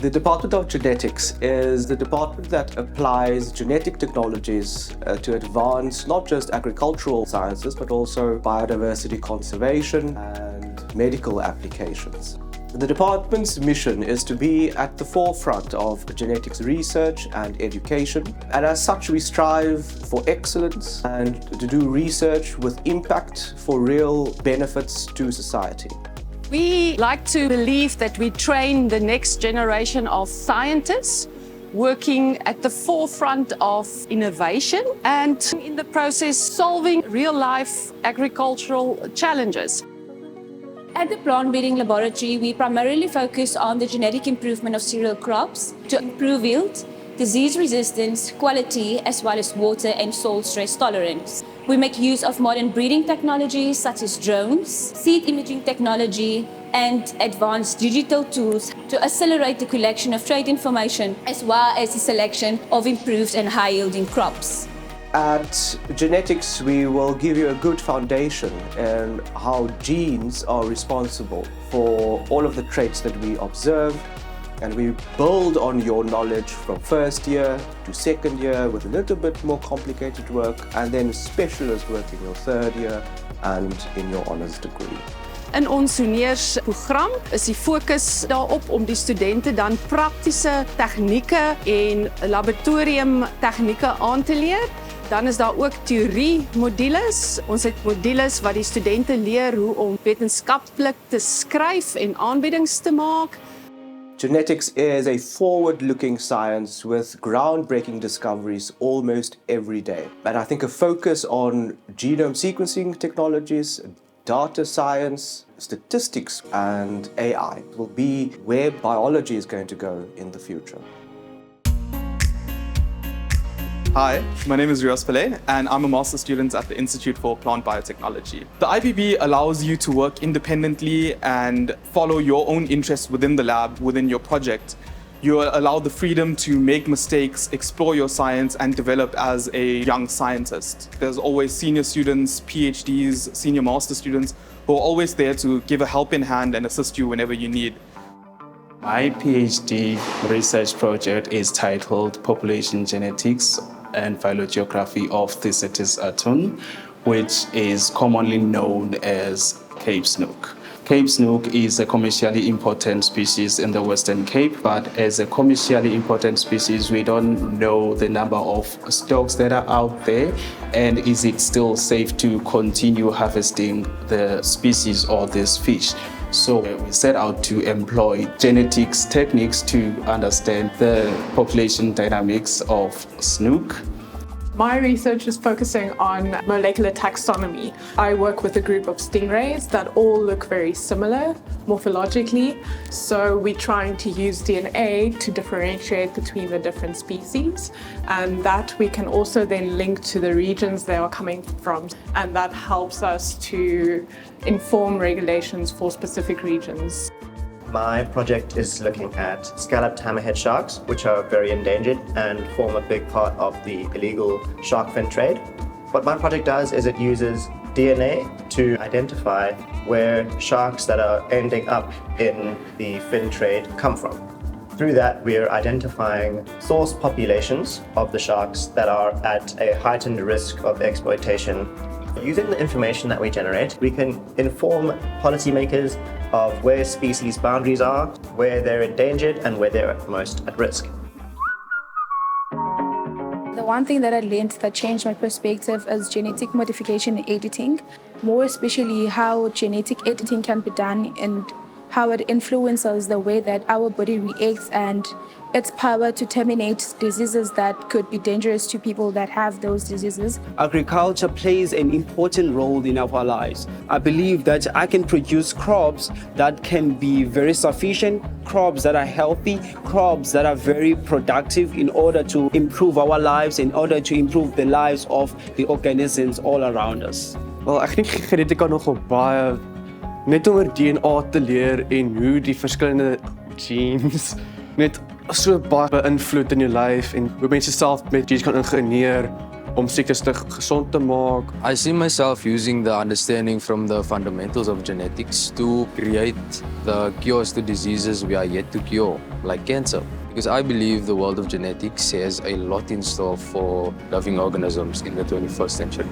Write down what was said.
The Department of Genetics is the department that applies genetic technologies to advance not just agricultural sciences, but also biodiversity conservation and medical applications. The department's mission is to be at the forefront of genetics research and education, and as such we strive for excellence and to do research with impact for real benefits to society. We like to believe that we train the next generation of scientists working at the forefront of innovation and in the process solving real-life agricultural challenges. At the plant breeding laboratory, we primarily focus on the genetic improvement of cereal crops to improve yield, disease resistance, quality, as well as water and soil stress tolerance. We make use of modern breeding technologies such as drones, seed imaging technology, and advanced digital tools to accelerate the collection of trait information as well as the selection of improved and high-yielding crops. At genetics, we will give you a good foundation in how genes are responsible for all of the traits that we observe, and we build on your knowledge from first year to second year with a little bit more complicated work, and then specialist work in your third year and in your honours degree. In ons honeursprogram is die fokus daarop om die studente dan praktiese tegnieke en laboratoriumtegnieke aan te leer. Dan is daar ook teorie modules. Ons het modules wat die studente leer hoe om wetenskaplik te skryf en aanbiedings te maak. Genetics is a forward-looking science with groundbreaking discoveries almost every day. And I think a focus on genome sequencing technologies, data science, statistics, and AI will be where biology is going to go in the future. Hi, my name is Rios Pillay, and I'm a master's student at the Institute for Plant Biotechnology. The IPB allows you to work independently and follow your own interests within the lab, within your project. You are allowed the freedom to make mistakes, explore your science, and develop as a young scientist. There's always senior students, PhDs, senior master students who are always there to give a helping hand and assist you whenever you need. My PhD research project is titled Population Genetics and Phylogeography of Thesetes aton, which is commonly known as Cape snook. Cape snook is a commercially important species in the Western Cape, but as a commercially important species, we don't know the number of stocks that are out there, and is it still safe to continue harvesting the species or this fish. So we set out to employ genetics techniques to understand the population dynamics of snook. My research is focusing on molecular taxonomy. I work with a group of stingrays that all look very similar morphologically. So we're trying to use DNA to differentiate between the different species, and that we can also then link to the regions they are coming from. And that helps us to inform regulations for specific regions. My project is looking at scalloped hammerhead sharks, which are very endangered and form a big part of the illegal shark fin trade. What my project does is it uses DNA to identify where sharks that are ending up in the fin trade come from. Through that, we are identifying source populations of the sharks that are at a heightened risk of exploitation. Using the information that we generate, we can inform policymakers of where species boundaries are, where they're endangered, and where they're most at risk. The one thing that I learned that changed my perspective is genetic modification and editing, more especially how genetic editing can be done and how it influences the way that our body reacts and its power to terminate diseases that could be dangerous to people that have those diseases. Agriculture plays an important role in our lives. I believe that I can produce crops that can be very sufficient, crops that are healthy, crops that are very productive in order to improve our lives, in order to improve the lives of the organisms all around us. Wel, ek dink genetika nogal baie net om oor DNA te leer en hoe die verskillende genes net so baie beïnvloed in jou lyf en hoe mense self met genes kan ingenieur om siektes te gesond te maak. I see myself using the understanding from the fundamentals of genetics to create the cures to diseases we are yet to cure, like cancer. Because I believe the world of genetics has a lot in store for living organisms in the 21st century.